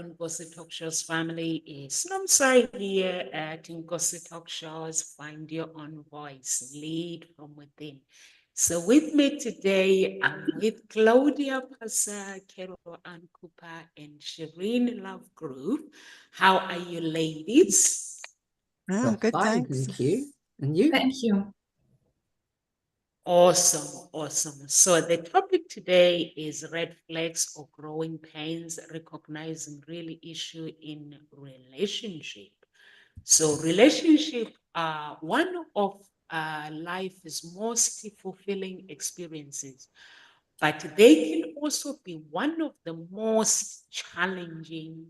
Nkosi Talk Show's family. It's Nomsai here at Nkosi Talk Shows. Find your own voice, lead from within. So with me today, I'm with Claudia Pasa, Carol Ann Cooper, and Shireen Love Group. How are you, ladies? Oh, good, fine, thanks. thank you. And you? Thank you. Awesome, awesome. So the topic today is red flags or growing pains, recognizing really issue in relationship. So relationship are one of life's most fulfilling experiences, but they can also be one of the most challenging.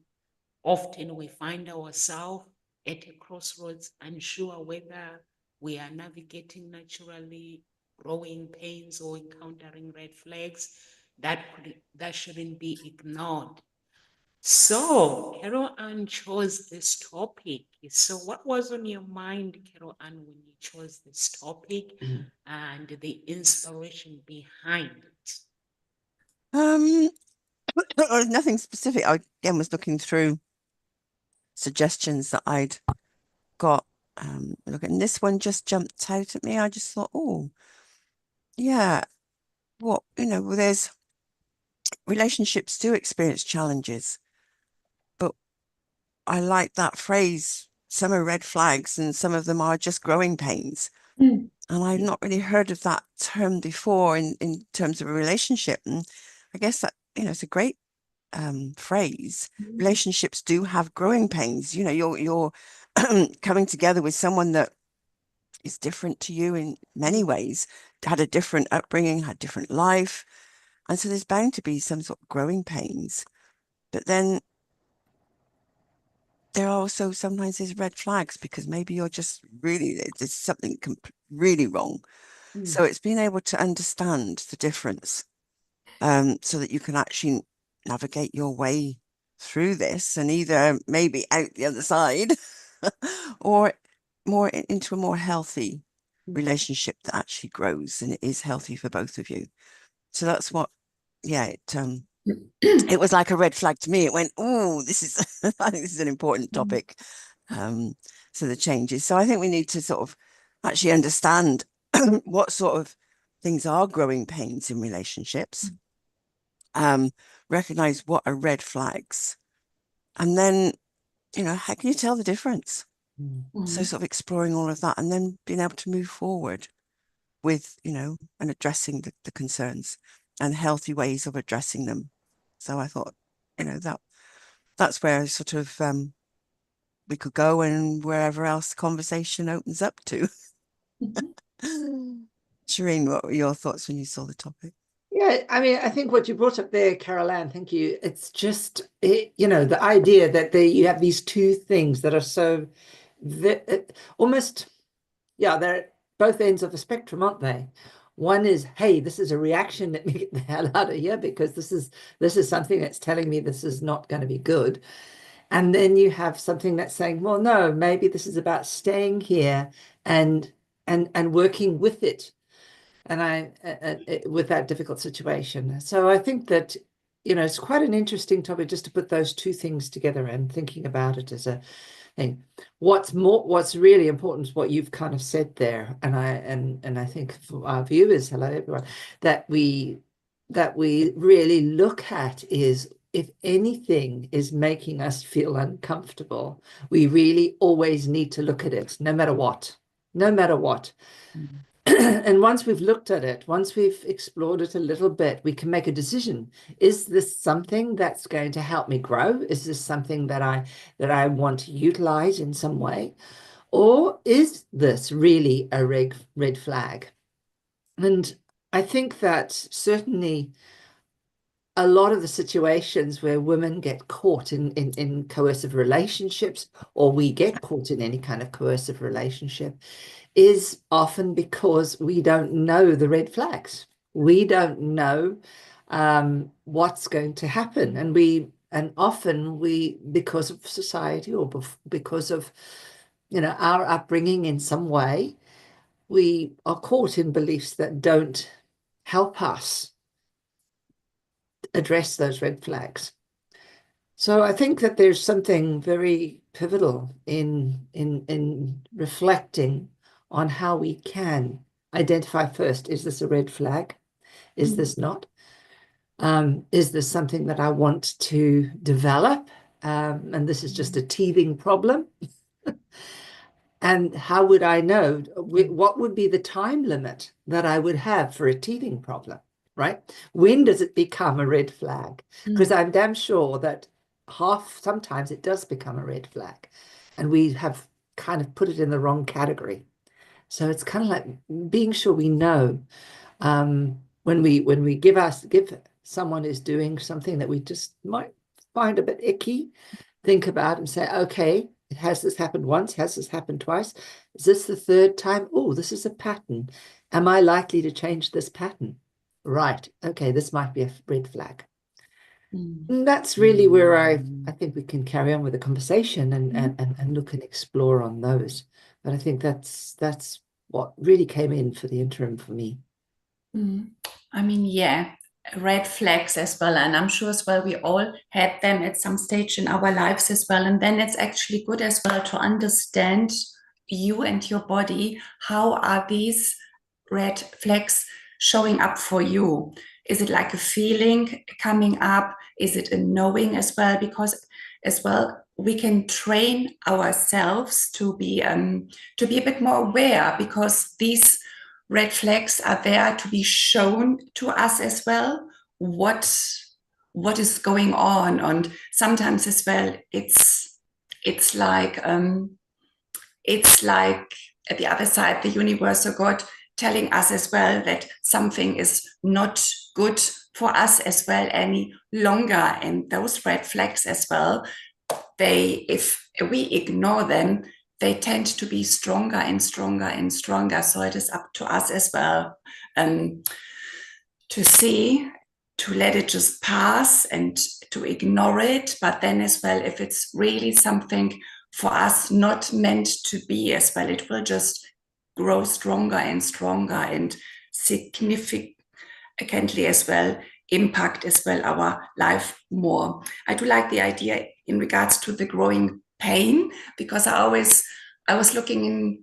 Often we find ourselves at a crossroads, unsure whether we are navigating naturally growing pains or encountering red flags that shouldn't be ignored. So, Carol Ann chose this topic. So, what was on your mind, Carol Ann, when you chose this topic and the inspiration behind it? Nothing specific. I again was looking through suggestions that I'd got. Look, and this one just jumped out at me. I just thought, oh, yeah, well, there's relationships do experience challenges, but I like that phrase. Some are red flags, and some of them are just growing pains. Mm. And I've not really heard of that term before in terms of a relationship. And I guess that, it's a great phrase. Relationships do have growing pains. You're coming together with someone that is different to you in many ways, had a different upbringing, had different life. And so there's bound to be some sort of growing pains. But then there are also sometimes these red flags because maybe you're just really, there's something really wrong. So it's being able to understand the difference so that you can actually navigate your way through this and either maybe out the other side or more into a more healthy relationship that actually grows and it is healthy for both of you. So that's what, it was like a red flag to me. It went, oh, this is, I think this is an important topic. So the changes. So I think we need to sort of actually understand what sort of things are growing pains in relationships, recognize what are red flags, and then, how can you tell the difference? So sort of exploring all of that and then being able to move forward with, and addressing the concerns and healthy ways of addressing them. So I thought, that's where sort of we could go and wherever else the conversation opens up to. Shireen, what were your thoughts when you saw the topic? Yeah, I mean, I think what you brought up there, Carol Ann, thank you. It's just, the idea that you have these two things that are so almost, they're both ends of the spectrum, aren't they? One is, hey, this is a reaction, let me get the hell out of here because this is something that's telling me this is not going to be good. And then you have something that's saying, well, no, maybe this is about staying here and working with it. And with that difficult situation. So I think that, it's quite an interesting topic just to put those two things together and thinking about it as a thing. What's really important is what you've kind of said there. And I think for our viewers, hello everyone, that we really look at is if anything is making us feel uncomfortable, we really always need to look at it, no matter what. And once we've looked at it, once we've explored it a little bit, we can make a decision. Is this something that's going to help me grow? Is this something that I want to utilize in some way? Or is this really a red flag? And I think that certainly a lot of the situations where women get caught in coercive relationships, or we get caught in any kind of coercive relationship, is often because we don't know the red flags. We don't know what's going to happen. And often because of society or because of, our upbringing in some way, we are caught in beliefs that don't help us address those red flags. So I think that there's something very pivotal in reflecting on how we can identify first, is this a red flag? Is this not? Is this something that I want to develop? And this is just a teething problem. And how would I know? What would be the time limit that I would have for a teething problem, right? When does it become a red flag? Because I'm damn sure that sometimes it does become a red flag, and we have kind of put it in the wrong category. So it's kind of like being sure we know when we give someone who's doing something that we just might find a bit icky, think about and say, okay, has this happened once? Has this happened twice? Is this the third time? Oh, this is a pattern. Am I likely to change this pattern? Right. Okay, this might be a red flag. And that's really where I think we can carry on with the conversation and look and explore on those. But I think that's what really came in for the interim for me. I mean, yeah, red flags as well. And I'm sure as well, we all had them at some stage in our lives as well. And then it's actually good as well to understand you and your body. How are these red flags showing up for you? Is it like a feeling coming up? Is it a knowing as well? Because as well, we can train ourselves to be a bit more aware, because these red flags are there to be shown to us as well, what is going on. And sometimes as well, it's like at the other side, the universe or God telling us as well that something is not good for us as well any longer. And those red flags as well, if we ignore them, they tend to be stronger and stronger and stronger. So it is up to us as well to see, to let it just pass and to ignore it. But then as well, if it's really something for us not meant to be as well, it will just grow stronger and stronger and significantly as well impact as well our life more. I do like the idea in regards to the growing pain, because I was looking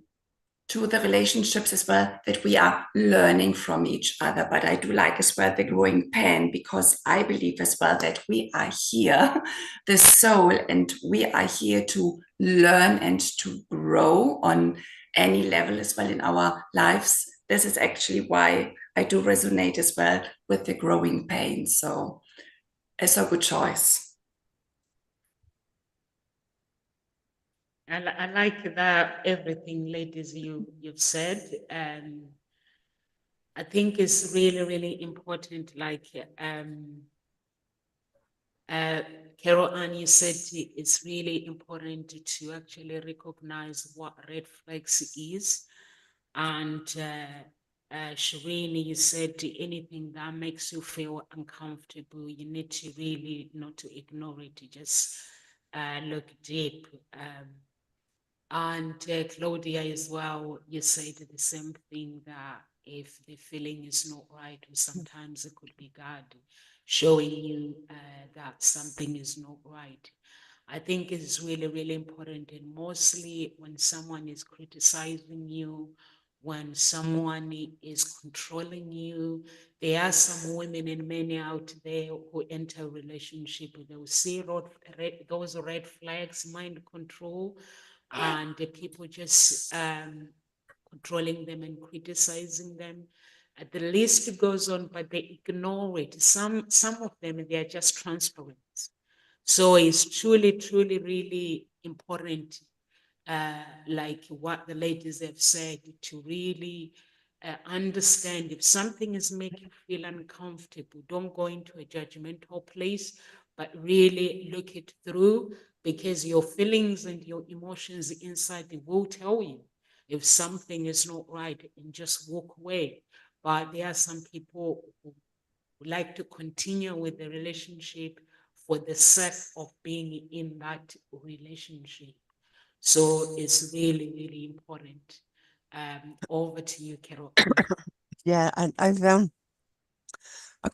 into the relationships as well, that we are learning from each other. But I do like as well the growing pain, because I believe as well that we are here, the soul, and we are here to learn and to grow on any level as well in our lives. This is actually why I do resonate as well with the growing pain. So it's a good choice. I like that everything, ladies, you've said. I think it's really, really important. Like Carol Ann, you said it's really important to actually recognize what red flags is. And Shireen, you said anything that makes you feel uncomfortable, you need to really not to ignore it, to just look deep. And Claudia as well, you said the same thing, that if the feeling is not right, or sometimes it could be God showing you that something is not right. I think it's really, really important. And mostly when someone is criticizing you, when someone is controlling you, there are some women and men out there who enter a relationship, they will see those red flags, mind control, and the people just controlling them and criticizing them. The list goes on, but they ignore it. Some of them, they are just transparent. So it's truly, truly, really important, like what the ladies have said, to really understand if something is making you feel uncomfortable, don't go into a judgmental place, but really look it through, because your feelings and your emotions inside will tell you if something is not right, and just walk away. But there are some people who like to continue with the relationship for the sake of being in that relationship. So it's really, really important. Over to you, Carol. Yeah, and I've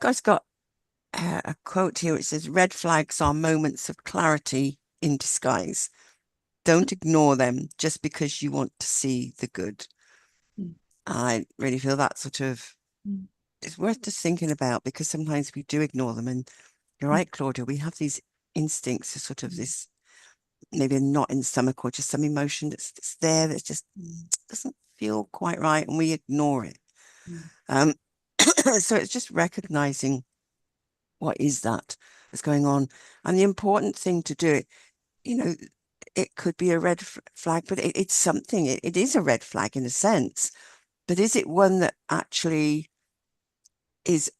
just got a quote here. It says, red flags are moments of clarity in disguise. Don't ignore them just because you want to see the good. Mm. I really feel that sort of it's worth just thinking about, because sometimes we do ignore them. And you're right, Claudia, we have these instincts of sort of this, maybe a knot in the stomach or just some emotion that's there that just doesn't feel quite right, and we ignore it. So it's just recognizing what is that's going on. And the important thing to do it, you know, it could be a red flag, but it's something, it is a red flag in a sense, but is it one that actually is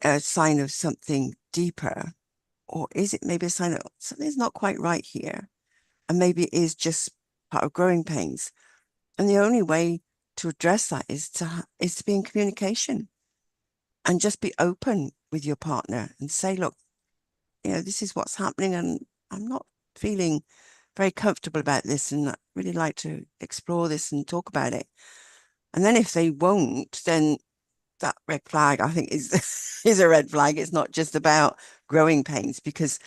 a sign of something deeper? Or is it maybe a sign of something's not quite right here? And maybe it is just part of growing pains. And the only way to address that is to be in communication and just be open with your partner and say, look, this is what's happening, and I'm not feeling very comfortable about this, and I'd really like to explore this and talk about it. And then if they won't, then that red flag, I think, is is a red flag. It's not just about growing pains, because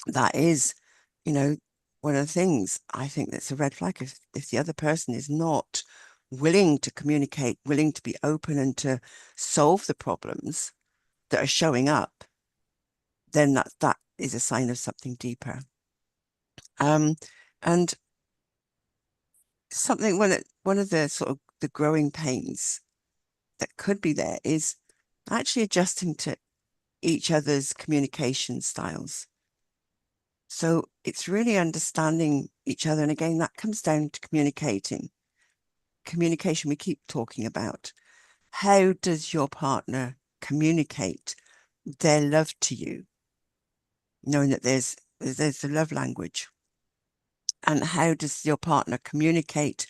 that is, one of the things I think that's a red flag. If the other person is not willing to communicate, willing to be open and to solve the problems that are showing up, then that is a sign of something deeper. And something, one of the sort of the growing pains that could be there is actually adjusting to each other's communication styles. So it's really understanding each other. And again, that comes down to communication we keep talking about. How does your partner communicate their love to you? Knowing that there's the love language. And how does your partner communicate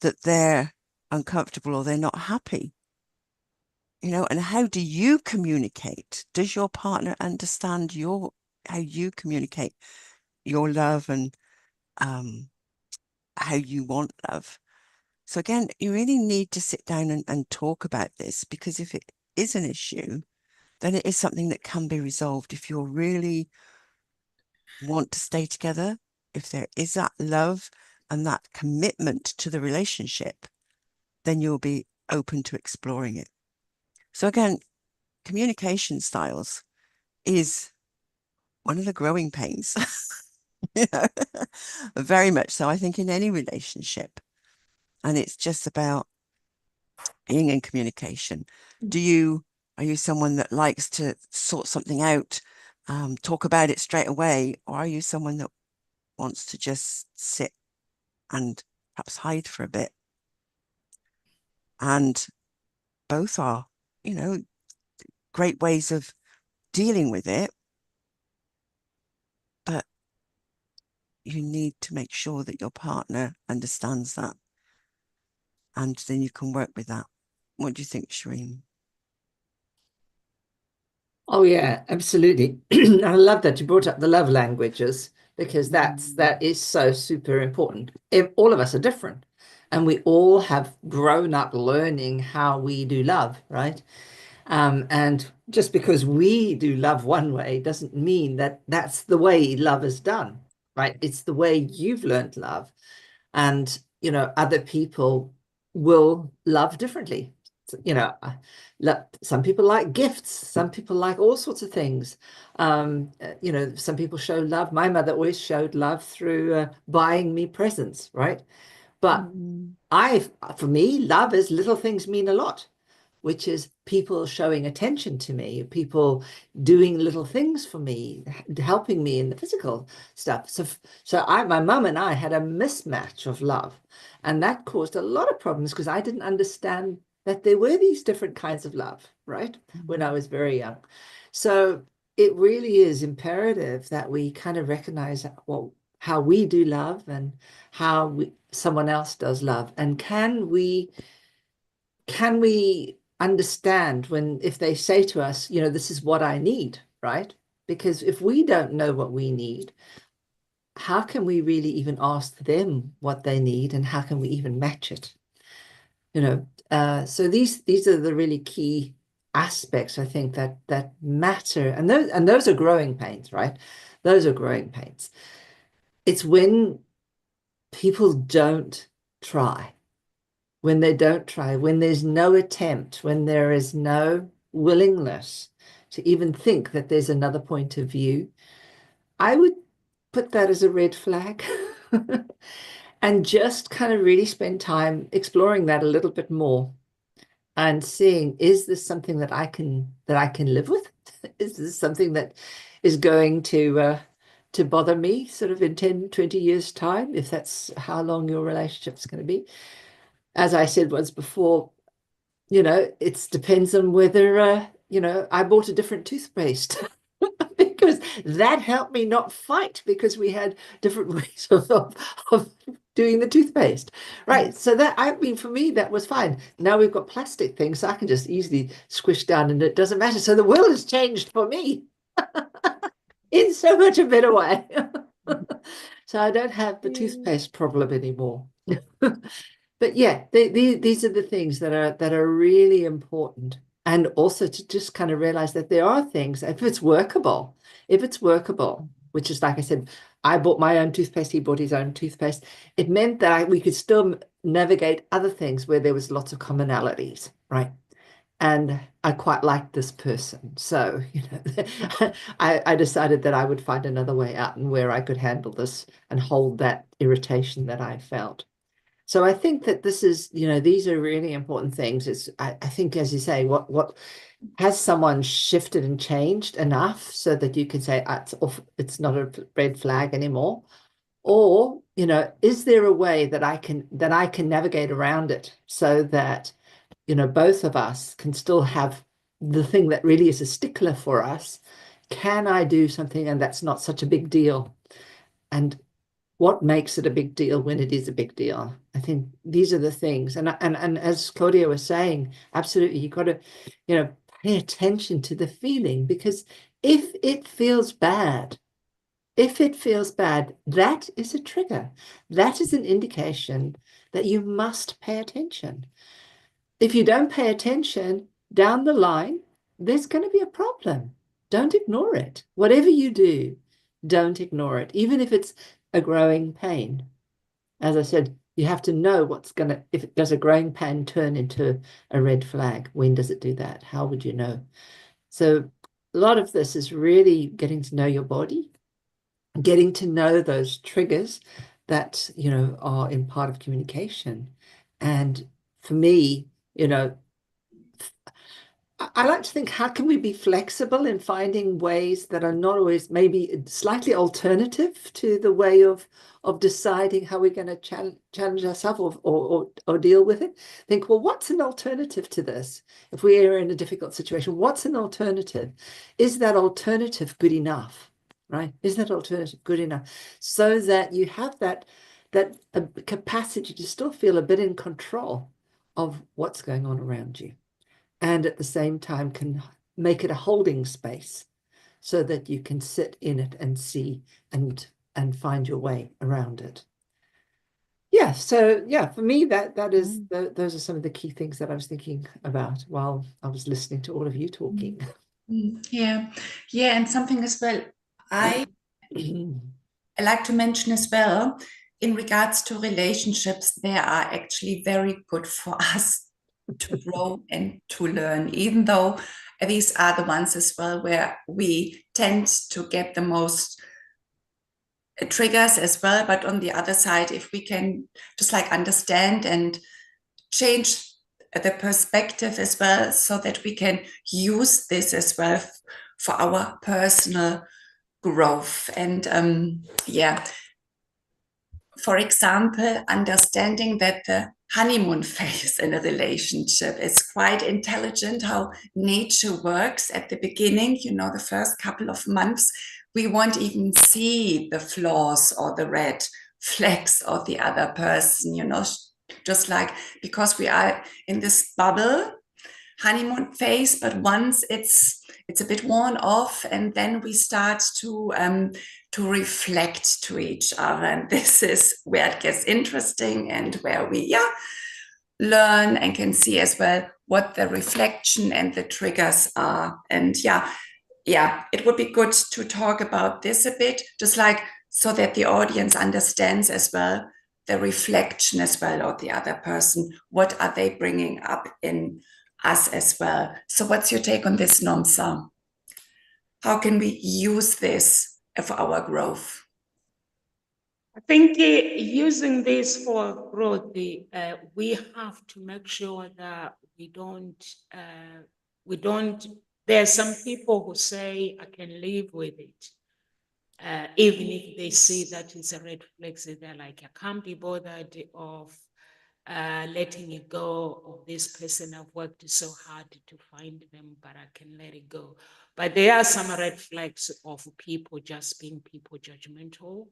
that they're uncomfortable or they're not happy? And how do you communicate? Does your partner understand how you communicate your love and how you want love? So again, you really need to sit down and talk about this, because if it is an issue, then it is something that can be resolved. If you really want to stay together, if there is that love and that commitment to the relationship, then you'll be open to exploring it. So again, communication styles is one of the growing pains, very much so, I think, in any relationship. And it's just about being in communication. Are you someone that likes to sort something out, talk about it straight away, or are you someone that wants to just sit and perhaps hide for a bit? And both are, great ways of dealing with it, but you need to make sure that your partner understands that, and then you can work with that. What do you think, Shireen? Oh yeah, absolutely. I love that you brought up the love languages, because that is so super important. All of us are different, and we all have grown up learning how we do love, right? And just because we do love one way doesn't mean that that's the way love is done, right? It's the way you've learned love, and other people will love differently. Some people like gifts, some people like all sorts of things. Some people show love. My mother always showed love through buying me presents, right? But for me, love is little things mean a lot, which is people showing attention to me, people doing little things for me, helping me in the physical stuff. So my mum and I had a mismatch of love, and that caused a lot of problems, because I didn't understand that there were these different kinds of love, right? When I was very young. So it really is imperative that we kind of recognize how we do love and how someone else does love. And can we understand if they say to us, this is what I need, right? Because if we don't know what we need, how can we really even ask them what they need, and how can we even match it? So these are the really key aspects, I think, that matter, and those are growing pains, right? Those are growing pains. It's when people don't try, when they don't try, when there's no attempt, when there is no willingness to even think that there's another point of view. I would put that as a red flag. And just kind of really spend time exploring that a little bit more and seeing, is this something that I can live with? Is this something that is going to bother me sort of in 10, 20 years time, if that's how long your relationship's going to be? As I said once before, it depends on whether I bought a different toothpaste. Because that helped me not fight, because we had different ways of doing the toothpaste. Right. So that, I mean, for me, that was fine. Now we've got plastic things, so I can just easily squish down and it doesn't matter. So the world has changed for me in so much a better way. So I don't have the toothpaste problem anymore. But yeah, these are the things that are really important. And also to just kind of realize that there are things, if it's workable, which is, like I said, I bought my own toothpaste, he bought his own toothpaste. It meant that we could still navigate other things where there was lots of commonalities, right? And I quite liked this person. So, I decided that I would find another way out and where I could handle this and hold that irritation that I felt. So I think that this is, these are really important things. I think, as you say, what has someone shifted and changed enough so that you can say, it's off, it's not a red flag anymore? Or, is there a way that I can navigate around it so that, both of us can still have the thing that really is a stickler for us? Can I do something and that's not such a big deal? And what makes it a big deal when it is a big deal? I think these are the things. And as Claudia was saying, absolutely, you've got to, pay attention to the feeling, because if it feels bad, that is a trigger. That is an indication that you must pay attention. If you don't pay attention down the line, there's going to be a problem. Don't ignore it. Whatever you do, don't ignore it, even if it's a growing pain. As I said, you have to know if does a growing pain turn into a red flag? When does it do that? How would you know? So a lot of this is really getting to know your body, getting to know those triggers that, are in part of communication. And for me, I like to think, how can we be flexible in finding ways that are not always maybe slightly alternative to the way of deciding how we're going to challenge ourselves or deal with it? Think, well, what's an alternative to this? If we are in a difficult situation, what's an alternative? Is that alternative good enough? Right? Is that alternative good enough? So that you have that capacity to still feel a bit in control of what's going on around you, and at the same time can make it a holding space so that you can sit in it and see and find your way around it. Yeah, so yeah, for me, that is those are some of the key things that I was thinking about while I was listening to all of you talking. Yeah, and something as well I like to mention as well, in regards to relationships, they are actually very good for us to grow and to learn, even though these are the ones as well where we tend to get the most triggers as well. But on the other side, if we can just like understand and change the perspective as well, so that we can use this as well for our personal growth. And for example, understanding that the honeymoon phase in a relationship is quite intelligent, how nature works at the beginning, the first couple of months, we won't even see the flaws or the red flags of the other person, just like, because we are in this bubble honeymoon phase, but once it's a bit worn off, and then we start to reflect to each other, and this is where it gets interesting, and where we learn and can see as well what the reflection and the triggers are. And yeah, it would be good to talk about this a bit, just like so that the audience understands as well the reflection as well of the other person. What are they bringing up in us as well? So what's your take on this, Nomsa? How can we use this for our growth? I think using this for growth, we have to make sure that we don't, there are some people who say, I can live with it. Even if they see that it's a red flag, they're like, I can't be bothered of letting it go of this person. I've worked so hard to find them, but I can let it go. But there are some red flags of people just being people judgmental.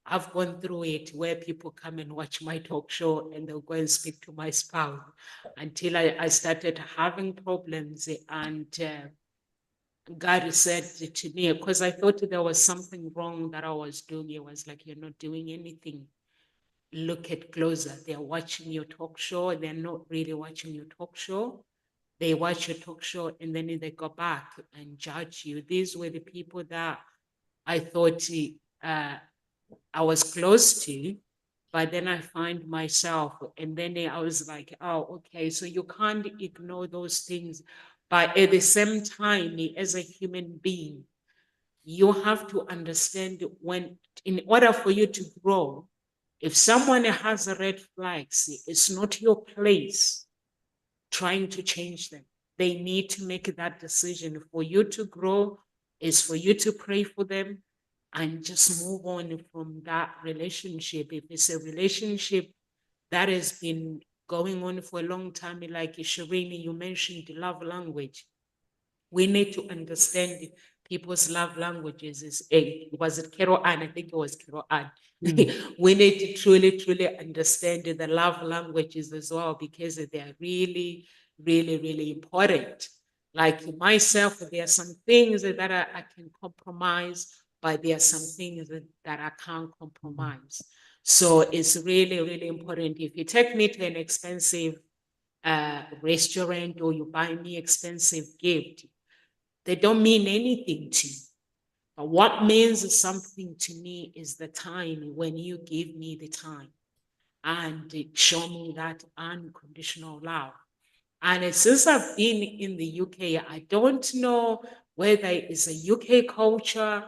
I've gone through it where people come and watch my talk show and they'll go and speak to my spouse until I started having problems. And God said to me, because I thought there was something wrong that I was doing. It was like, you're not doing anything. Look at closer. They're watching your talk show. They're not really watching your talk show. They watch your talk show and then they go back and judge you. These were the people that I thought I was close to, but then I find myself, and then I was like, oh, okay, so you can't ignore those things. But at the same time, as a human being, you have to understand when, in order for you to grow, if someone has a red flags, it's not your place trying to change them. They need to make that decision. For you to grow is for you to pray for them and just move on from that relationship. If it's a relationship that has been going on for a long time, like Shireen, you mentioned the love language. We need to understand people's love languages. Was it Carol Ann? I think it was Carol Ann. We need to truly understand the love languages as well, because they are really important. Like myself, there are some things that I can compromise, but there are some things that I can't compromise. So it's really important. If you take me to an expensive restaurant or you buy me expensive gift, they don't mean anything to you. But what means something to me is the time when you give me the time and show me that unconditional love. And since I've been in the UK, I don't know whether it's a UK culture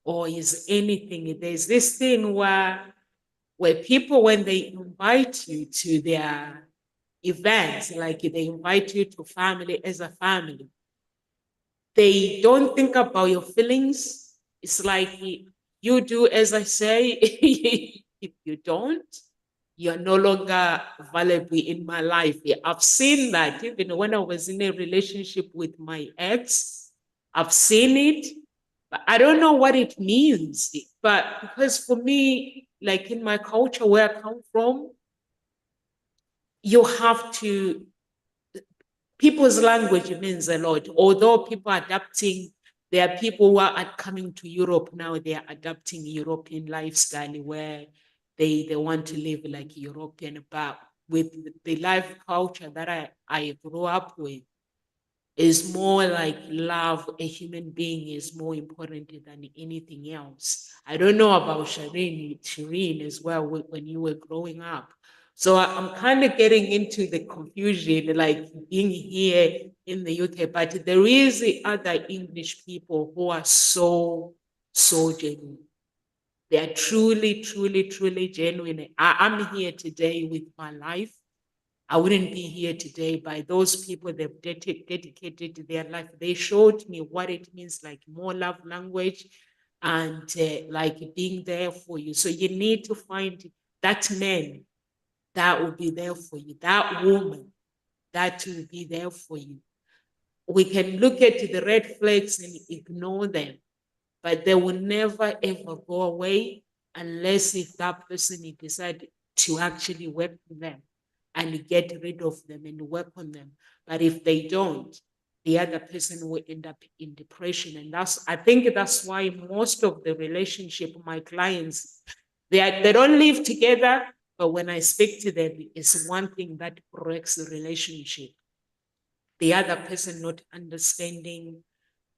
or is anything. There's this thing where people, when they invite you to their events, like they invite you to family as a family, they don't think about your feelings. It's like you do as I say. If you don't, you're no longer valuable in my life. I've seen that even when I was in a relationship with my ex. I've seen it, but I don't know what it means. But because for me, like in my culture where I come from, you have to, people's language means a lot. Although people are adapting, there are people who are coming to Europe now, they are adapting European lifestyle where they want to live like European, but with the life culture that I grew up with, is more like love. A human being is more important than anything else. I don't know about Shireen as well when you were growing up. So I'm kind of getting into the confusion, like being here in the UK, but there is other English people who are so genuine. They are truly genuine. I'm here today with my life. I wouldn't be here today by those people. They've dedicated their life. They showed me what it means, like more love language and like being there for you. So you need to find that man that will be there for you, that woman that will be there for you. We can look at the red flags and ignore them, but they will never ever go away unless if that person decide to actually work with them and get rid of them and work on them. But if they don't, the other person will end up in depression. And I think that's why most of the relationship, my clients, they don't live together, But when I speak to them, it's one thing that breaks the relationship. The other person not understanding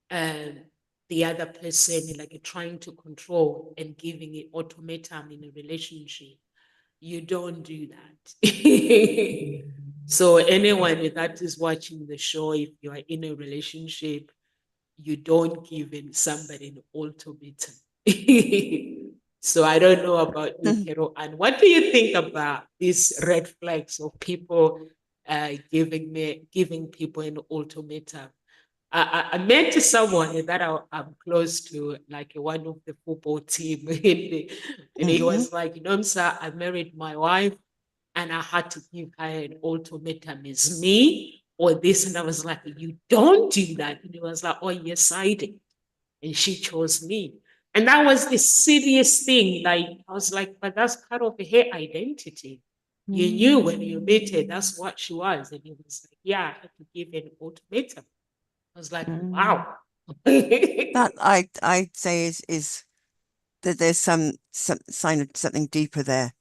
the other person, like trying to control and giving an ultimatum in a relationship. You don't do that. So anyone that is watching the show, if you are in a relationship, you don't give somebody an ultimatum. So I don't know about you, Carol. And what do you think about these red flags of people giving people an ultimatum? I met someone that I'm close to, like one of the football team, and he was like, you know, sir, I married my wife, and I had to give her an ultimatum: is me or this? And I was like, you don't do that. And he was like, oh yes, I did, and she chose me. And that was the serious thing. Like I was like, but that's part of her identity. You knew when you met her, that's what she was. And he was like, yeah, I had to give an ultimatum. I was like, wow. That I'd say is that there's some sign of something deeper there,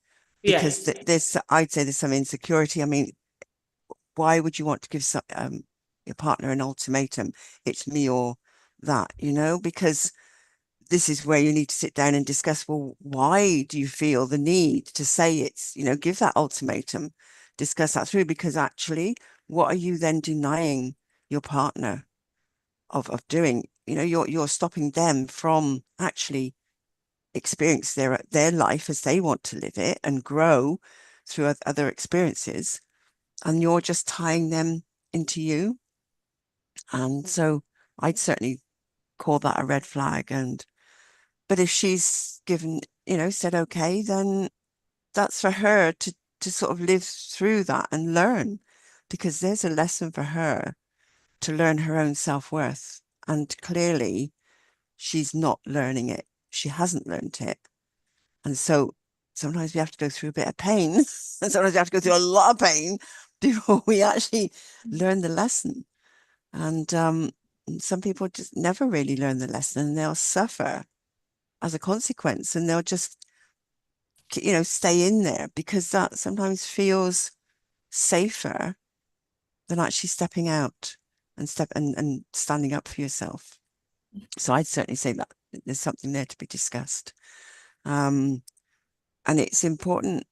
because Yeah. there's I'd say there's some insecurity. I mean, why would you want to give your partner an ultimatum? It's me or that, you know, because this is where you need to sit down and discuss, well, why do you feel the need to say it's, you know, give that ultimatum, discuss that through, because actually, what are you then denying your partner of doing? You know, you're stopping them from actually experience their life as they want to live it and grow through other experiences, and you're just tying them into you. And so I'd certainly call that a red flag. And but if she's given, you know, said okay, then that's for her to sort of live through that and learn, because there's a lesson for her to learn her own self-worth. And clearly she's not learning it. She hasn't learned it. And so sometimes we have to go through a bit of pain, and sometimes we have to go through a lot of pain before we actually learn the lesson. And some people just never really learn the lesson, and they'll suffer as a consequence, and they'll just, you know, stay in there because that sometimes feels safer than actually stepping out and standing up for yourself. So I'd certainly say that there's something there to be discussed. And it's important,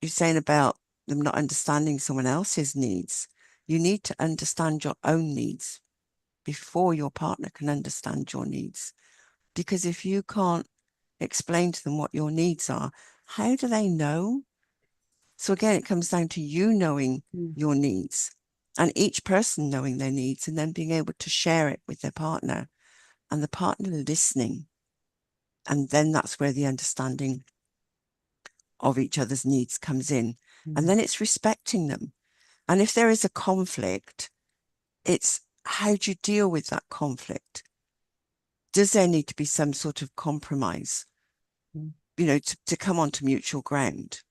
you're saying about them not understanding someone else's needs. You need to understand your own needs before your partner can understand your needs. Because if you can't explain to them what your needs are, how do they know? So again, it comes down to you knowing your needs, and each person knowing their needs, and then being able to share it with their partner, and the partner listening. And then that's where the understanding of each other's needs comes in. And then it's respecting them. And if there is a conflict, it's how do you deal with that conflict? Does there need to be some sort of compromise, you know, to come onto mutual ground?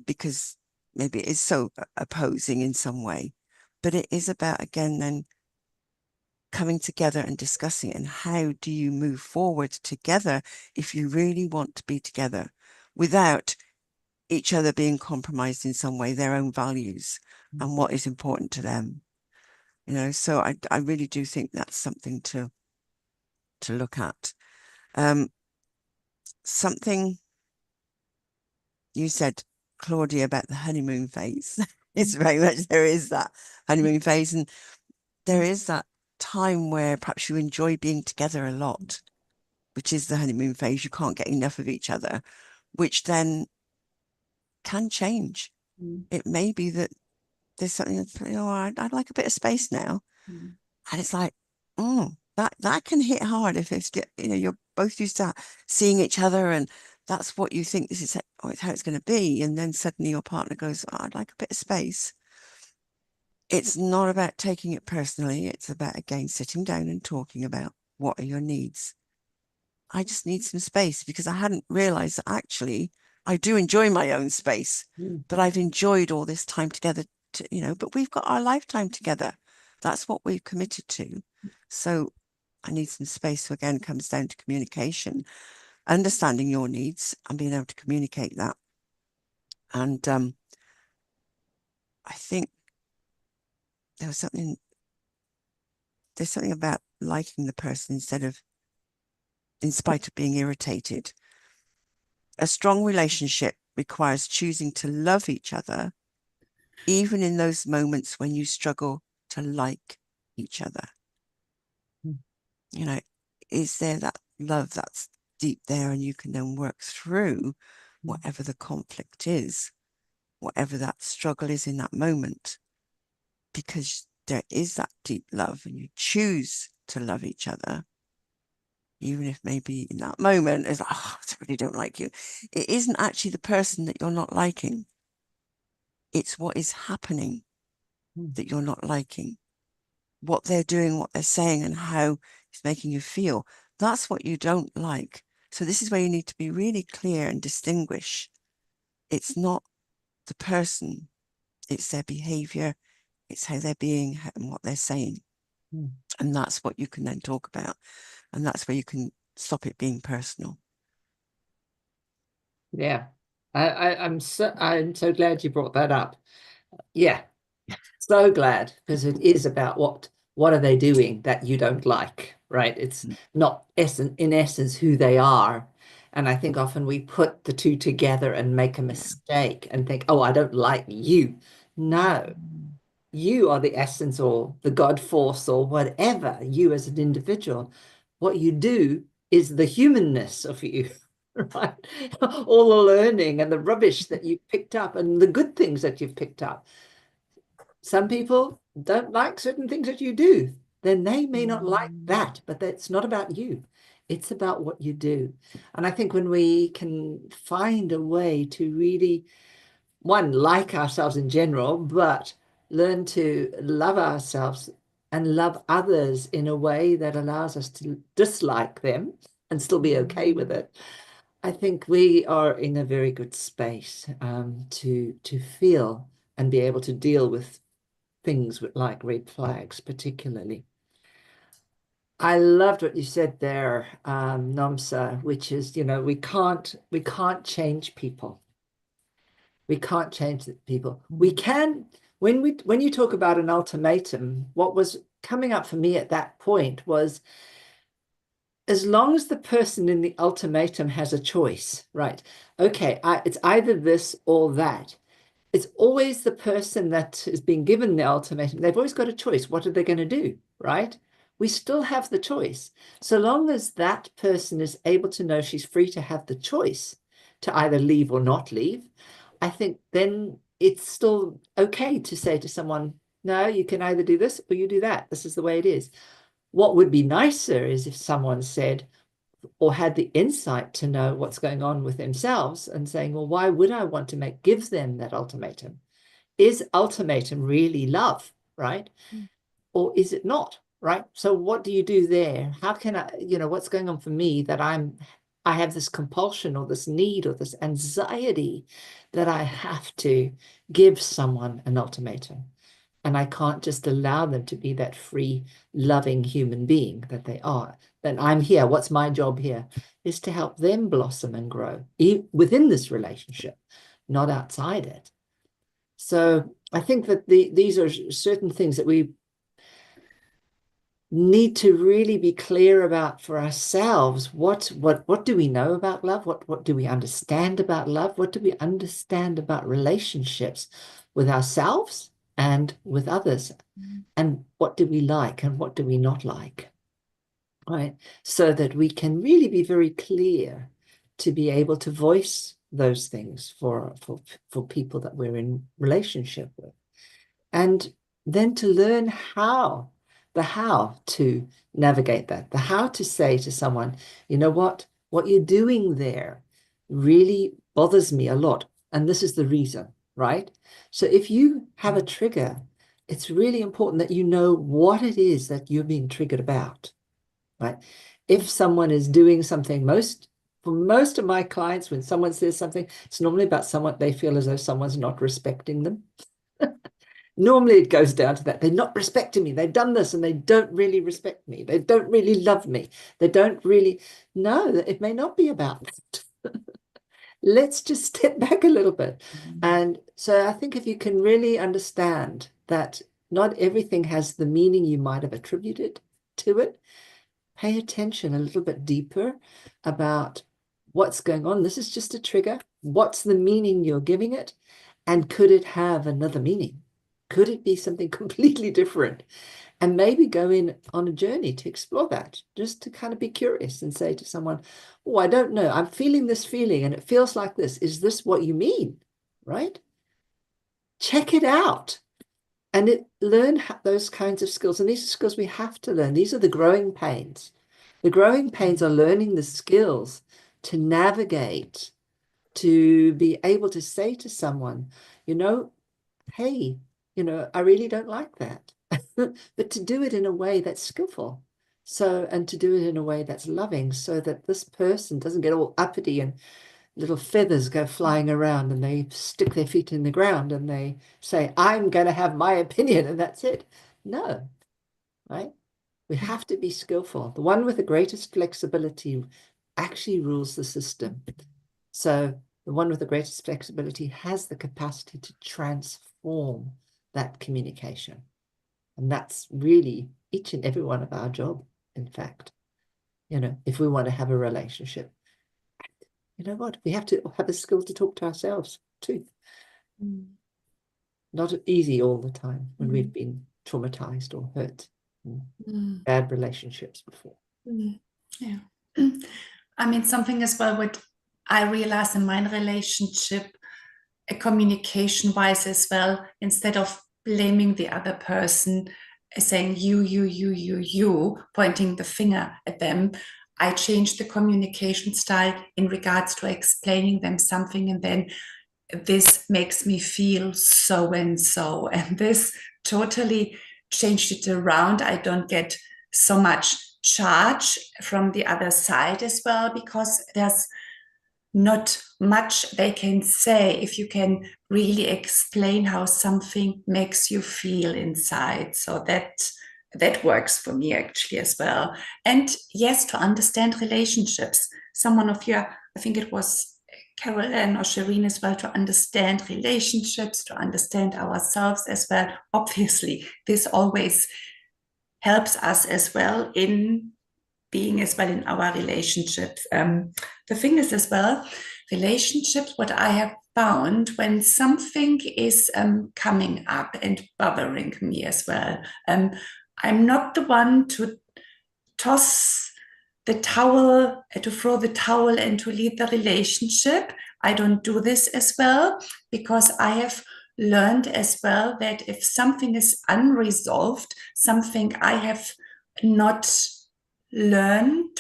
Because maybe it is so opposing in some way, but it is about, again, then coming together and discussing it. And how do you move forward together if you really want to be together without each other being compromised in some way, their own values and what is important to them, you know? So I really do think that's something to look at. Something you said, Claudia, about the honeymoon phase. It's very much, there is that honeymoon phase, and there is that time where perhaps you enjoy being together a lot, which is the honeymoon phase. You can't get enough of each other, which then can change. It may be that there's something that's, you know, I'd like a bit of space now. And it's like, that can hit hard if it's, you know, you're both used to seeing each other, and that's what you think this is how it's going to be. And then suddenly your partner goes, I'd like a bit of space. It's not about taking it personally. It's about, again, sitting down and talking about what are your needs. I just need some space, because I hadn't realized that actually I do enjoy my own space, but I've enjoyed all this time together, you know, but we've got our lifetime together. That's what we've committed to. So I need some space. So again, it comes down to communication, understanding your needs and being able to communicate that. And I think there's something about liking the person in spite of being irritated. A strong relationship requires choosing to love each other, even in those moments when you struggle to like each other. You know, is there that love that's deep there, and you can then work through whatever the conflict is, whatever that struggle is in that moment, because there is that deep love and you choose to love each other, even if maybe in that moment it's like, oh, I really don't like you. It isn't actually the person that you're not liking. It's what is happening that you're not liking. What they're doing, what they're saying, and how it's making you feel. That's what you don't like. So this is where you need to be really clear and distinguish. It's not the person, it's their behavior, it's how they're being and what they're saying. And that's what you can then talk about. And that's where you can stop it being personal. Yeah. I'm so glad you brought that up. Yeah. So glad, because it is about what are they doing that you don't like, right? It's not in essence who they are. And I think often we put the two together and make a mistake and think, oh, I don't like you. No, you are the essence or the God force or whatever, you as an individual. What you do is the humanness of you, right? All the learning and the rubbish that you've picked up and the good things that you've picked up. Some people don't like certain things that you do. Then they may not like that, but that's not about you. It's about what you do. And I think when we can find a way to really, one, like ourselves in general, but learn to love ourselves and love others in a way that allows us to dislike them and still be okay with it, I think we are in a very good space to feel and be able to deal with things like red flags, particularly. I loved what you said there, Nomsa, which is, we can't change people. We can't change people. We can, when you talk about an ultimatum, what was coming up for me at that point was, as long as the person in the ultimatum has a choice, right? Okay, it's either this or that. It's always the person that is being given the ultimatum. They've always got a choice. What are they going to do, right? We still have the choice. So long as that person is able to know she's free to have the choice to either leave or not leave, I think then it's still okay to say to someone, no, you can either do this or you do that. This is the way it is. What would be nicer is if someone said, or had the insight to know what's going on with themselves and saying, well, why would I want to give them that ultimatum? Is ultimatum really love, right? Or is it not, right? So what do you do there? How can I, what's going on for me that I have this compulsion or this need or this anxiety that I have to give someone an ultimatum? And I can't just allow them to be that free, loving human being that they are. Then I'm here. What's my job here? Is to help them blossom and grow within this relationship, not outside it. So I think that these are certain things that we need to really be clear about for ourselves. What do we know about love? What do we understand about love? What do we understand about relationships with ourselves and with others? And what do we like and what do we not like, right? So that we can really be very clear to be able to voice those things for people that we're in relationship with. And then to learn how to navigate that, the how to say to someone, you know what you're doing there really bothers me a lot. And this is the reason, right? So if you have a trigger, it's really important that you know what it is that you're being triggered about, right? If someone is doing something, for most of my clients, when someone says something, it's normally about someone they feel as though someone's not respecting them. Normally it goes down to that. They're not respecting me. They've done this and they don't really respect me. They don't really love me. They don't really. No, it may not be about that. let's just step back a little bit. And so I think if you can really understand that not everything has the meaning you might have attributed to it, pay attention a little bit deeper about what's going on. This is just a trigger. What's the meaning you're giving it? And could it have another meaning? Could it be something completely different? And maybe go in on a journey to explore that, just to kind of be curious and say to someone, oh, I don't know, I'm feeling this feeling and it feels like this. Is this what you mean? Right? Check it out and learn those kinds of skills. And these are skills we have to learn. These are the growing pains. The growing pains are learning the skills to navigate, to be able to say to someone, you know, hey, you know, I really don't like that. But to do it in a way that's skillful. So, and to do it in a way that's loving so that this person doesn't get all uppity and little feathers go flying around and they stick their feet in the ground and they say, I'm going to have my opinion and that's it. No, right? We have to be skillful. The one with the greatest flexibility actually rules the system. So the one with the greatest flexibility has the capacity to transform that communication. And that's really each and every one of our job, in fact. You know, if we want to have a relationship, you know what? We have to have a skill to talk to ourselves too. Not easy all the time when we've been traumatized or hurt in bad relationships before. Yeah. I mean, something as well what I realized in my relationship, communication-wise as well, instead of blaming the other person, saying you, pointing the finger at them, I changed the communication style in regards to explaining them something, and then this makes me feel so and so, and this totally changed it around. I don't get so much charge from the other side as well, because there's not much they can say if you can really explain how something makes you feel inside. So that works for me actually as well. And yes, to understand relationships. Someone of you, I think it was Carolyn or Shireen as well, to understand relationships, to understand ourselves as well. Obviously, this always helps us as well in being as well in our relationships. The thing is as well, relationships, what I have found when something is coming up and bothering me as well, I'm not the one to toss the towel, to throw the towel and to leave the relationship. I don't do this as well, because I have learned as well that if something is unresolved, something I have not learned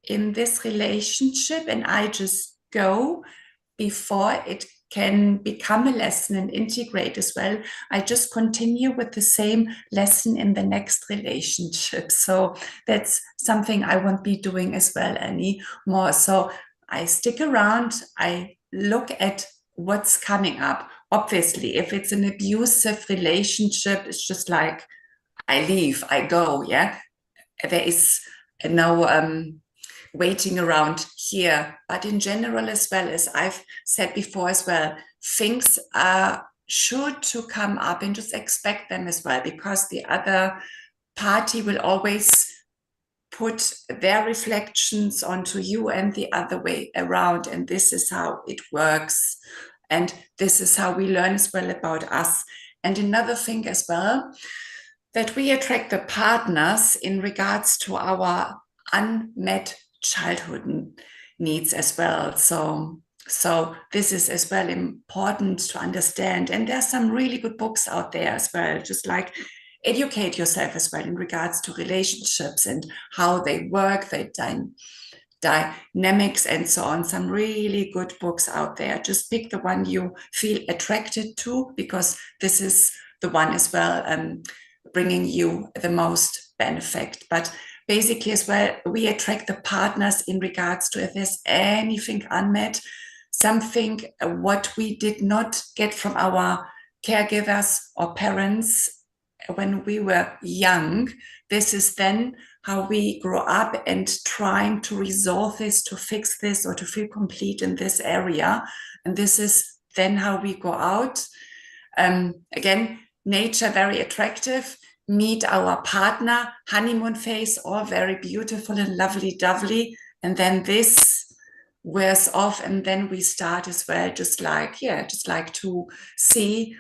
in this relationship, and I just go before it can become a lesson and integrate as well, I just continue with the same lesson in the next relationship. So that's something I won't be doing as well anymore. So I stick around, I look at what's coming up. Obviously, if it's an abusive relationship, it's just like, I leave, I go, yeah. There is no waiting around here. But in general as well, as I've said before as well, things are sure to come up, and just expect them as well, because the other party will always put their reflections onto you and the other way around. And this is how it works. And this is how we learn as well about us. And another thing as well, that we attract the partners in regards to our unmet childhood needs as well. So this is as well important to understand. And there's some really good books out there as well, just like educate yourself as well in regards to relationships and how they work, their dynamics and so on. Some really good books out there. Just pick the one you feel attracted to, because this is the one as well bringing you the most benefit. But basically as well, we attract the partners in regards to if there's anything unmet, something what we did not get from our caregivers or parents when we were young. This is then how we grow up and trying to resolve this, to fix this, or to feel complete in this area. And this is then how we go out. Again, nature very attractive, meet our partner, honeymoon phase, all very beautiful and lovely dovely. And then this wears off, and then we start as well, just like to see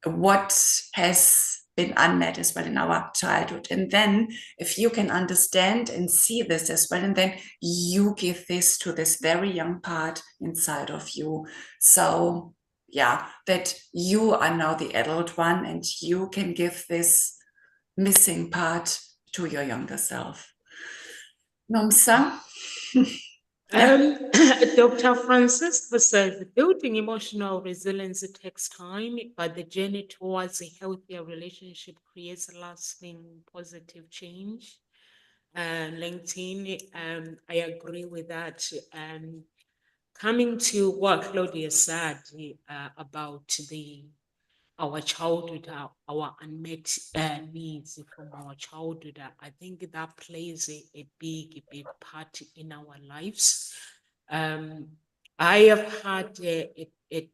what has been unmet as well in our childhood. And then if you can understand and see this as well, and then you give this to this very young part inside of you. So yeah, that you are now the adult one, and you can give this missing part to your younger self. Nomsa? Dr. Francisco says building emotional resilience takes time, but the journey towards a healthier relationship creates lasting positive change. LinkedIn, I agree with that. Coming to what Claudia said about our childhood, our unmet needs from our childhood, I think that plays a big part in our lives. I have had a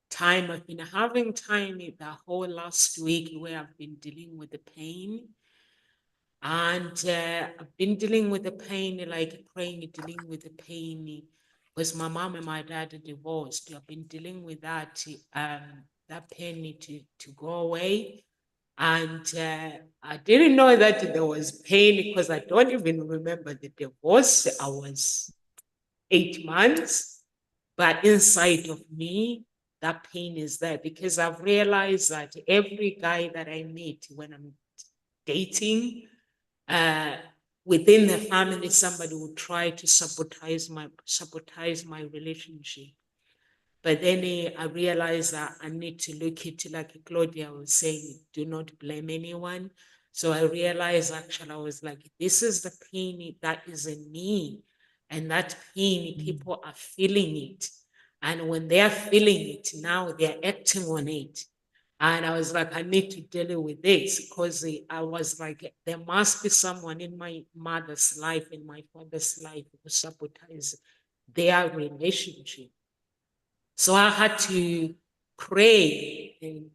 time, I've been having time the whole last week where I've been dealing with the pain. And I've been dealing with the pain, like praying, dealing with the pain, because my mom and my dad are divorced. I've been dealing with that pain to go away. And I didn't know that there was pain because I don't even remember the divorce. I was 8 months, but inside of me, that pain is there because I've realized that every guy that I meet when I'm dating, within the family, somebody would try to sabotage my relationship. But then I realized that I need to look at it like Claudia was saying, do not blame anyone. So I realized actually, I was like, this is the pain that is in me. And that pain, people are feeling it. And when they are feeling it, now they're acting on it. And I was like, I need to deal with this because I was like, there must be someone in my mother's life, in my father's life who sabotages their relationship. So I had to pray and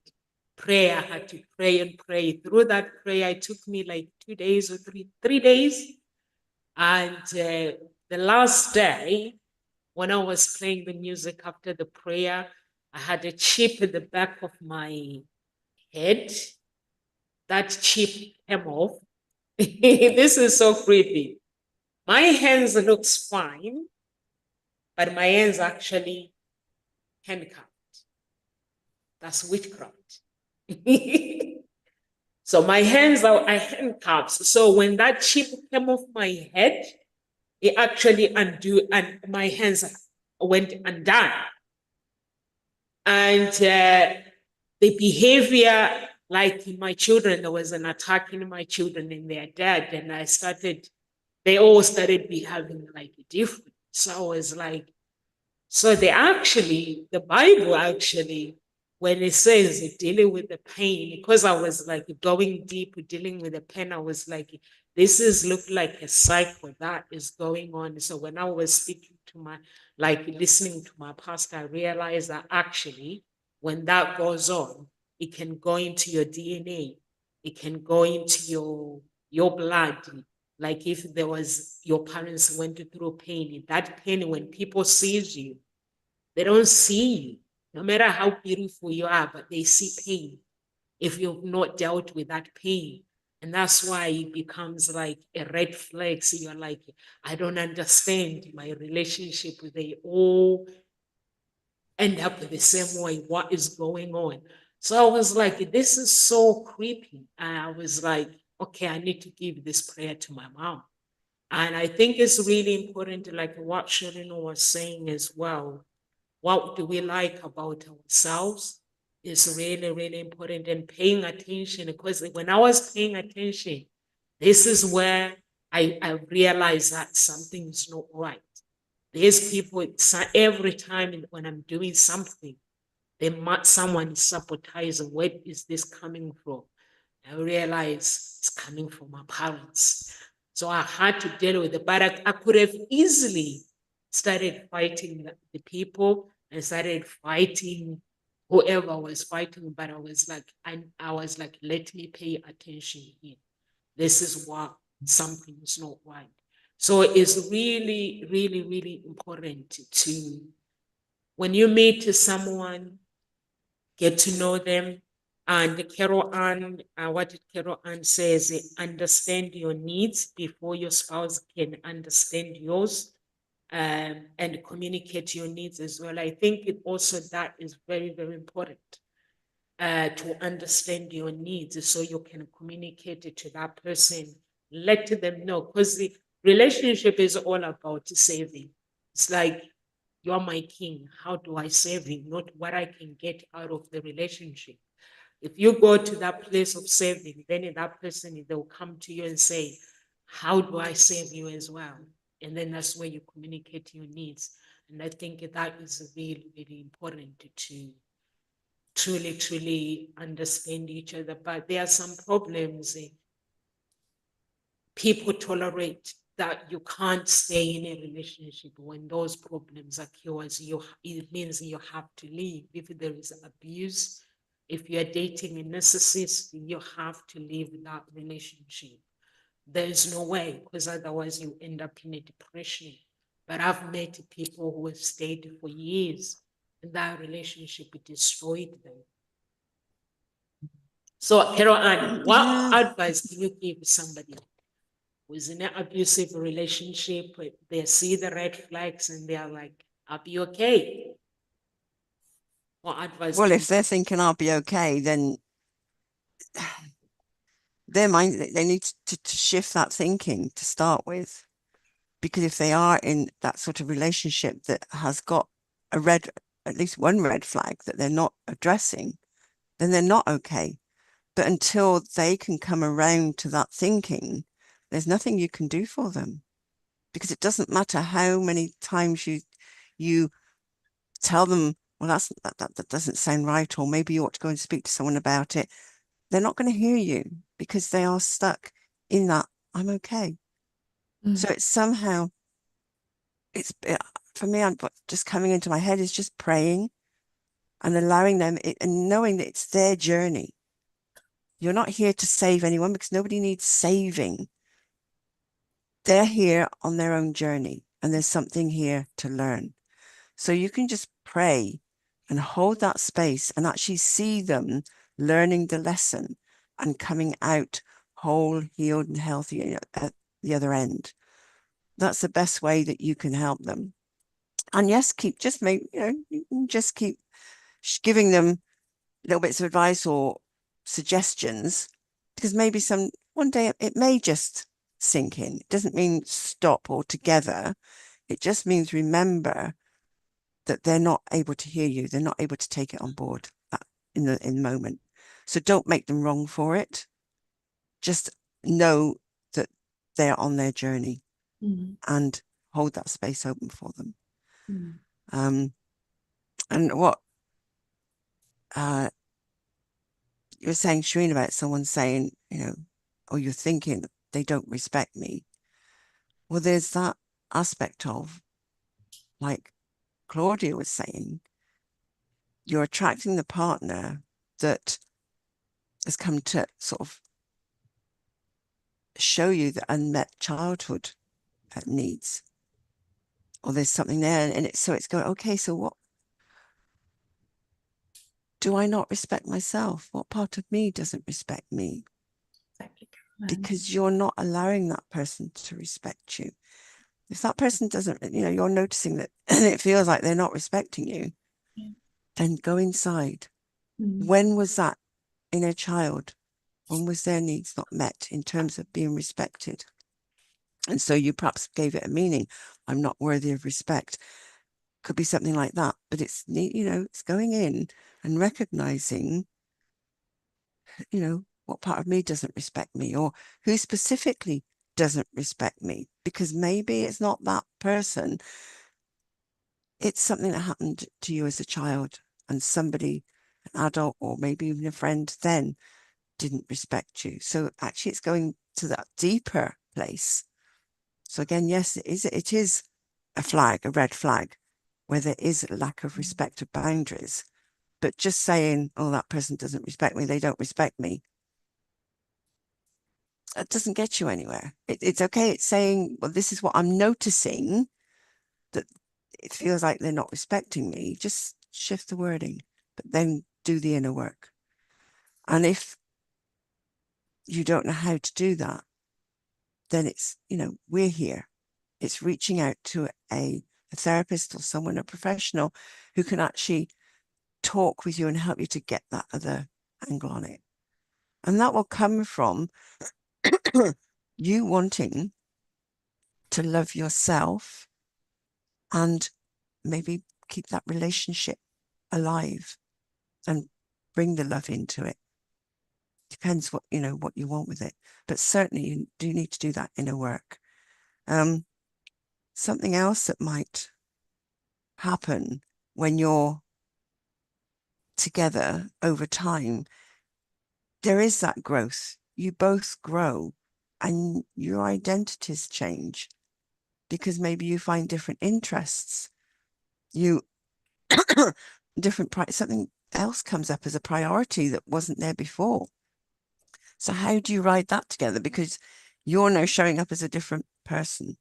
pray. I had to pray and pray. Through that prayer, it took me like 2 days or 3 days. And the last day, when I was playing the music after the prayer, I had a chip at the back of my head. That chip came off. This is so creepy. My hands looks fine, but my hands actually handcuffed. That's witchcraft. So my hands are handcuffs. So when that chip came off my head, it actually undid, and my hands went undone. And the behavior, like in my children, there was an attack in my children and their dad, and they all started behaving like different. So I was like, so the Bible actually, when it says dealing with the pain, because I was like going deep, dealing with the pain, I was like, this look like a cycle that is going on. So when I was speaking to listening to my pastor, I realized that actually, when that goes on, it can go into your DNA, it can go into your blood. Like if your parents went through pain, that pain, when people sees you, they don't see you, no matter how beautiful you are, but they see pain if you've not dealt with that pain. And that's why it becomes like a red flag. So you're like, I don't understand my relationship. They all end up the same way. What is going on? So I was like, this is so creepy. And I was like, okay, I need to give this prayer to my mom. And I think it's really important, like what Sharino was saying as well. What do we like about ourselves is really, really important, and paying attention, because when I was paying attention, this is where I realized that something is not right. There's people, every time when I'm doing something, someone is sabotaging. Where is this coming from? I realized it's coming from my parents. So I had to deal with it, but I could have easily started fighting the people and started fighting whoever was fighting, but I was like, let me pay attention here. This is what something is not right. So it's really, really, really important to, when you meet someone, get to know them. And Carol Ann, what did Carol Ann says, understand your needs before your spouse can understand yours, and communicate your needs as well. I think it also that is very, very important, to understand your needs so you can communicate it to that person, let them know, because the relationship is all about saving. It's like, you're my king. How do I save you? Not what I can get out of the relationship. If you go to that place of saving, then that person, they'll come to you and say, how do I save you as well? And then that's where you communicate your needs. And I think that is really, really important to truly, truly understand each other. But there are some problems people tolerate, that you can't stay in a relationship. When those problems occurs, it means you have to leave. If there is abuse, if you're dating a narcissist, you have to leave that relationship. There is no way, because otherwise you end up in a depression. But I've met people who have stayed for years, and that relationship destroyed them. So, Carol Ann, what Yeah. advice can you give somebody who's in an abusive relationship? They see the red flags and they are like, I'll be okay. What advice? Well, if they're thinking I'll be okay, then their mind, they need to shift that thinking to start with. Because if they are in that sort of relationship that has got at least one red flag that they're not addressing, then they're not okay. But until they can come around to that thinking, there's nothing you can do for them. Because it doesn't matter how many times you tell them, well, that doesn't sound right, or maybe you ought to go and speak to someone about it. They're not going to hear you because they are stuck in that, I'm okay. So it's somehow, for me, I'm just coming into my head is just praying and allowing them and knowing that it's their journey. You're not here to save anyone, because nobody needs saving. They're here on their own journey, and there's something here to learn. So you can just pray and hold that space and actually see them learning the lesson and coming out whole, healed, and healthy at the other end. That's the best way that you can help them. And yes, keep giving them little bits of advice or suggestions, because maybe one day it may just sink in. It doesn't mean stop altogether. It just means remember that they're not able to hear you. They're not able to take it on board in the moment. So don't make them wrong for it. Just know that they're on their journey and hold that space open for them. And what you were saying, Shireen, about someone saying, or you're thinking they don't respect me. Well, there's that aspect of, like Claudia was saying, you're attracting the partner that has come to sort of show you the unmet childhood needs, or there's something there, and it's going, okay, so what do I not respect myself? What part of me doesn't respect me? Exactly. Because you're not allowing that person to respect you. If that person doesn't, you're noticing that and it feels like they're not respecting you, then go inside. When was that in a child? When was their needs not met in terms of being respected? And so you perhaps gave it a meaning. I'm not worthy of respect. Could be something like that. But it's, it's going in and recognizing, what part of me doesn't respect me, or who specifically doesn't respect me, because maybe it's not that person. It's something that happened to you as a child, and somebody, an adult, or maybe even a friend then didn't respect you. So actually it's going to that deeper place. So again, yes, it is a flag, a red flag, where there is a lack of respect of boundaries. But just saying, oh, that person doesn't respect me, they don't respect me, that doesn't get you anywhere. It's okay. It's saying, well, this is what I'm noticing, that it feels like they're not respecting me. Just shift the wording, but then do the inner work. And if you don't know how to do that, then it's, we're here. It's reaching out to a therapist or someone, a professional, who can actually talk with you and help you to get that other angle on it. And that will come from you wanting to love yourself and maybe keep that relationship alive and bring the love into it. Depends what you want with it, but certainly you do need to do that inner work. Something else that might happen when you're together over time, there is that growth. You both grow and your identities change because maybe you find different interests. You something else comes up as a priority that wasn't there before. So how do you ride that together? Because you're now showing up as a different person,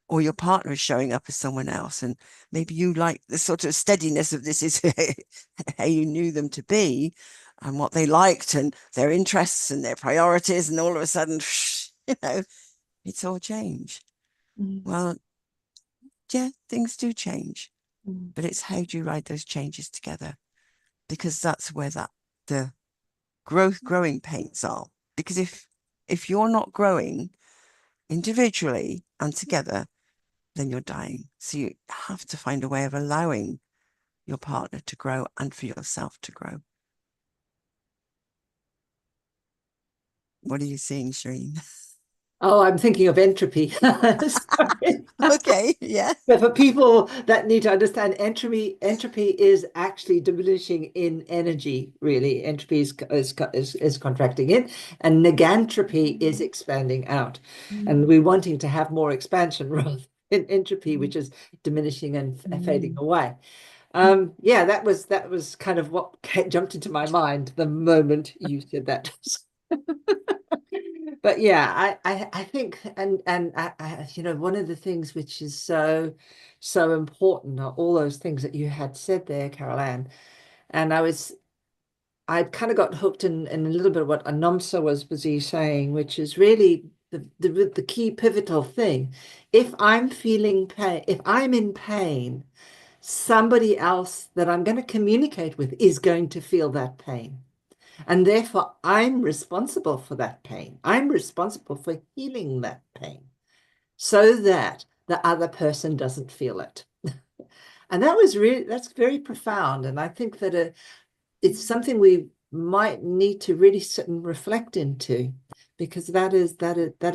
or your partner is showing up as someone else. And maybe you like the sort of steadiness of this is how you knew them to be and what they liked and their interests and their priorities. And all of a sudden, it's all changed. Well, yeah, things do change, but it's how do you ride those changes together? Because that's where the growing pains are. Because if you're not growing individually and together, then you're dying. So you have to find a way of allowing your partner to grow and for yourself to grow. What are you seeing, Shireen? Oh, I'm thinking of entropy. Sorry. Okay, yeah. But for people that need to understand, entropy is actually diminishing in energy, really. Entropy is contracting in, and negantropy is expanding out. And we're wanting to have more expansion rather than entropy, which is diminishing and fading away. Yeah, that was kind of what jumped into my mind the moment you said that. But yeah, I think, and one of the things which is so important are all those things that you had said there, Carol Ann. And I'd kind of got hooked in a little bit of what Anamsa was busy saying, which is really the key pivotal thing. If I'm feeling pain, if I'm in pain, somebody else that I'm going to communicate with is going to feel that pain. And therefore, I'm responsible for that pain. I'm responsible for healing that pain so that the other person doesn't feel it. And that's very profound. And I think that it's something we might need to really sit and reflect into, because that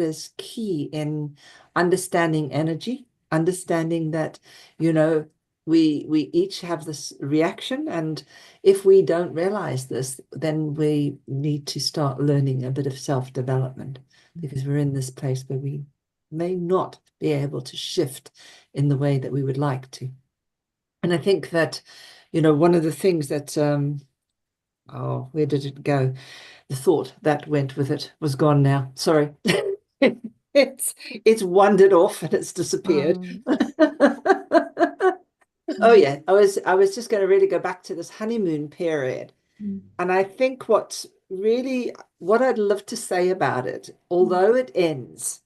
is key in understanding energy, understanding that, we each have this reaction, and if we don't realize this, then we need to start learning a bit of self-development, because we're in this place where we may not be able to shift in the way that we would like to. And I think that, one of the things that oh, where did it go? The thought that went with it was gone now. Sorry. It's wandered off and it's disappeared. Oh yeah, I was just going to really go back to this honeymoon period. And I think what I'd love to say about it, although it ends,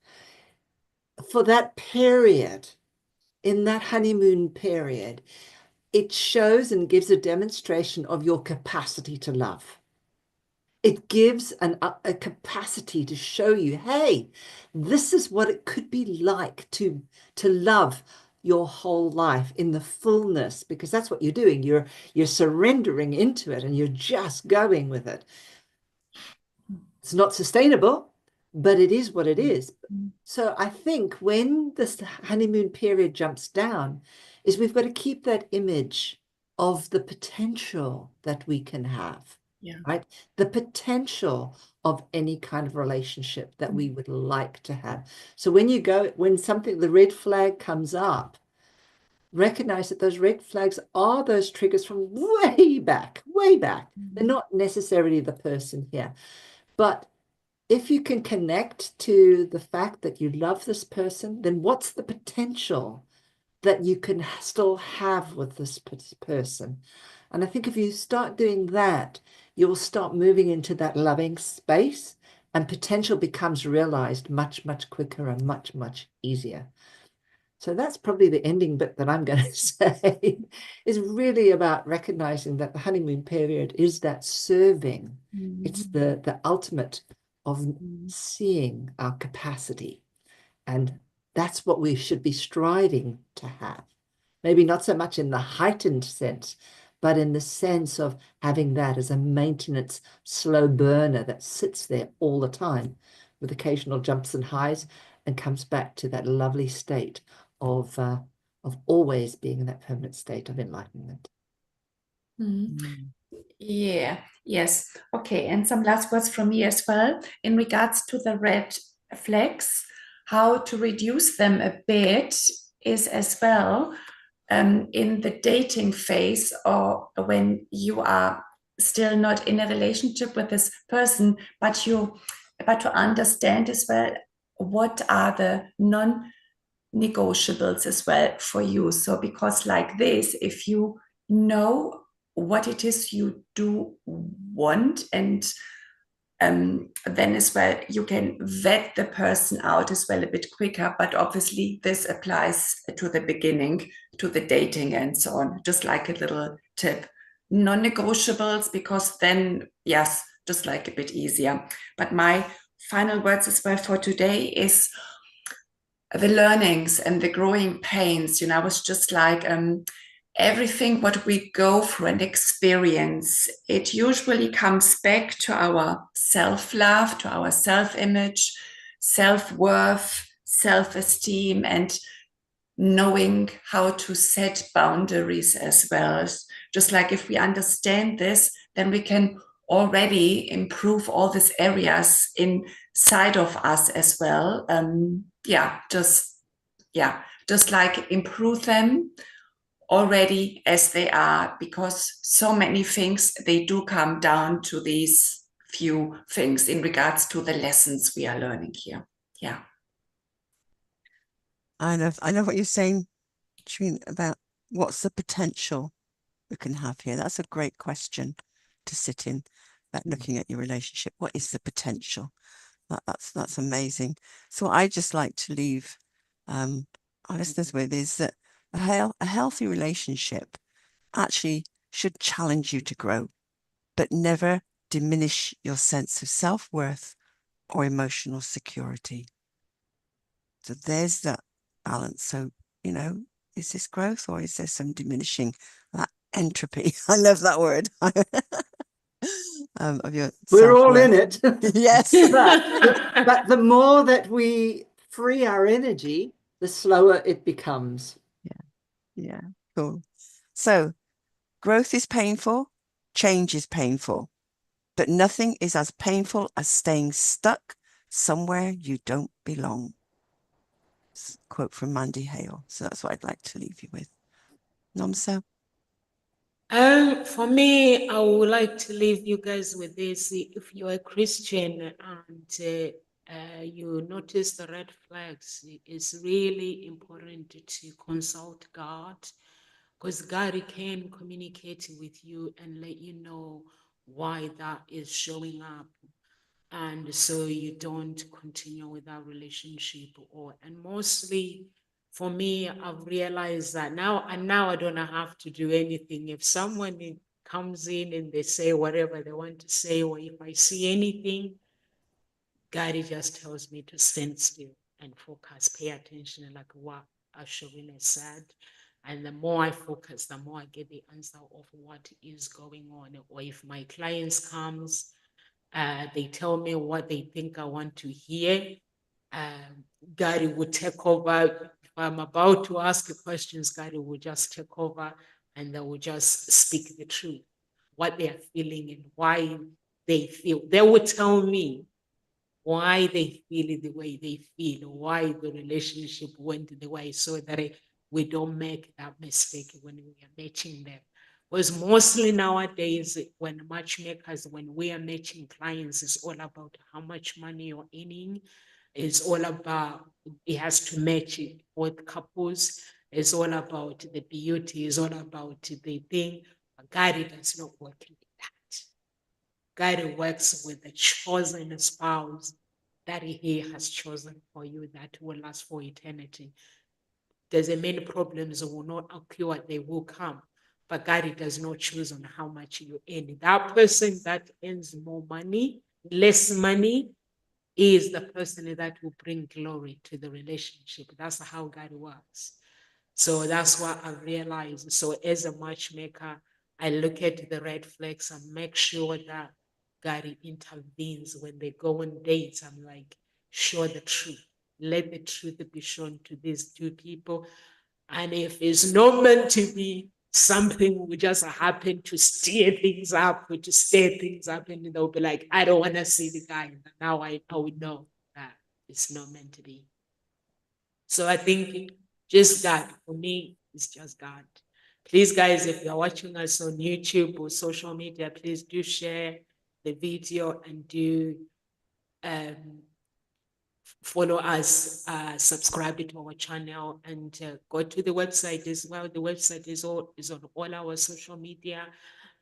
for that period, in that honeymoon period, it shows and gives a demonstration of your capacity to love. It gives a capacity to show you, hey, this is what it could be like to love your whole life in the fullness, because that's what you're doing. You're surrendering into it and you're just going with it. It's not sustainable, but it is what it is. So I think when this honeymoon period jumps down, is we've got to keep that image of the potential that we can have. Yeah. right? The potential of any kind of relationship that we would like to have. So when the red flag comes up, recognize that those red flags are those triggers from way back, way back. They're not necessarily the person here. But if you can connect to the fact that you love this person, then what's the potential that you can still have with this person? And I think if you start doing that, you will start moving into that loving space, and potential becomes realized much, much quicker and much, much easier. So that's probably the ending bit that I'm going to say is really about recognizing that the honeymoon period is that serving. It's the ultimate of seeing our capacity. And that's what we should be striving to have. Maybe not so much in the heightened sense, but in the sense of having that as a maintenance slow burner that sits there all the time with occasional jumps and highs and comes back to that lovely state of always being in that permanent state of enlightenment. Yeah, yes. Okay, and some last words from me as well in regards to the red flags. How to reduce them a bit is as well in the dating phase, or when you are still not in a relationship with this person, but to understand as well what are the non-negotiables as well for you. So because like this, if you know what it is you do want, and then as well you can vet the person out as well a bit quicker. But obviously this applies to the beginning, to the dating and so on. Just like a little tip, non-negotiables, because then yes, just like a bit easier. But my final words as well for today is the learnings and the growing pains. I was just like everything what we go through and experience, it usually comes back to our self-love, to our self-image, self-worth, self-esteem, and knowing how to set boundaries as well. Just like if we understand this, then we can already improve all these areas inside of us as well. Just like improve them already as they are, because so many things, they do come down to these few things in regards to the lessons we are learning here. Yeah. I know what you're saying, Shreen, about what's the potential we can have here. That's a great question to sit in, about looking at your relationship. What is the potential? That's amazing. So what I just like to leave our listeners with is that a healthy relationship actually should challenge you to grow, but never diminish your sense of self-worth or emotional security. So there's that balance. So, is this growth, or is there some diminishing, that entropy? I love that word. Of your We're all self-worth. in it. Yes. but the more that we free our energy, the slower it becomes. Yeah, cool. So growth is painful, change is painful, but nothing is as painful as staying stuck somewhere you don't belong. Quote from Mandy Hale. So that's what I'd like to leave you with. Nomsa? For me, I would like to leave you guys with this. If you're a Christian and you notice the red flags, it's really important to consult God, because God can communicate with you and let you know why that is showing up. And so you don't continue with that relationship, and mostly for me, I've realized that now I don't have to do anything. If someone comes in and they say whatever they want to say, or if I see anything, God just tells me to stand still and focus, pay attention, and like what Ashwin said. And the more I focus, the more I get the answer of what is going on. Or if my clients comes, they tell me what they think I want to hear. Gary would take over. If I'm about to ask questions, Gary will just take over and they will just speak the truth. what they are feeling and why they feel. They will tell me why they feel the way they feel, why the relationship went the way, so that we don't make that mistake when we are matching them. Because mostly nowadays, when matchmakers, when we are matching clients, it's all about how much money you're earning. It's all about, it has to match it with couples. It's all about the beauty. It's all about the thing. But God, it does not work like that. God works with the chosen spouse that He has chosen for you that will last for eternity. Doesn't mean problems will not occur, they will come. But God does not choose on how much you earn. That person that earns more money, less money, is the person that will bring glory to the relationship. That's how God works. So that's what I realized. So as a matchmaker, I look at the red flags and make sure that God intervenes when they go on dates. I'm like, show the truth. Let the truth be shown to these two people. And if it's not meant to be, something will just happen to steer things up, or to stir things up, and they'll be like, I don't want to see the guy. And now I would know that it's not meant to be. So I think just God, for me, it's just God. Please, guys, if you're watching us on YouTube or social media, please do share the video and do follow us, subscribe to our channel, and go to the website as well. The website is on all our social media,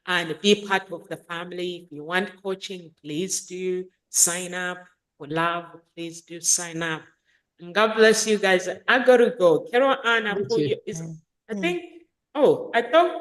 and be part of the family. If you want coaching, please do sign up. For love, please do sign up. And God bless you guys. I gotta go. Carol Ann, I Me put too. you. I think. Oh, I thought